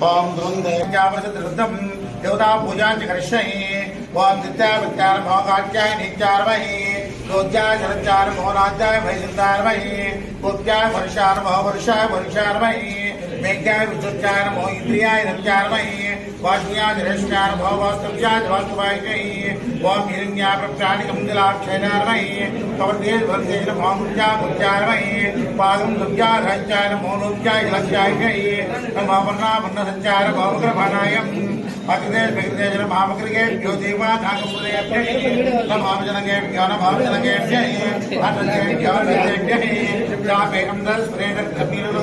ओम द्रुंदेवृद्धम देवता पूजा करिष्ये ओम नित्यावत्यार भोगाध्याय नित्यारमहि रोज्याय जलचार मोहनाध्याय भैसिंदारमहि गोप्याय वर्षार वर्षाय वर्षारमहि मेघ्याय विद्युत्याय नमो इंद्रियाय नमचारमहि वाष्ण्याय जलश्याय भवस्तव्याय वास्तवाय ओम हिरण्याय प्रप्राणिकं दिलाक्षयनारमहि कवर्तेय वर्तेय नमो मुज्जारमहि पादं दुर्गाय रज्जाय नमो लोक्याय जलस्याय नमो वर्णा संचार भवग्रभानायम् अग्नेश विग्नेश महामग्रिगे ज्योतिमा नागपुरेभ्यः नमामजनगेभ्यो नमामजनगेभ्यः अतर्गेभ्यो नैवेभ्यः जापेकं दस्प्रेण कपिलो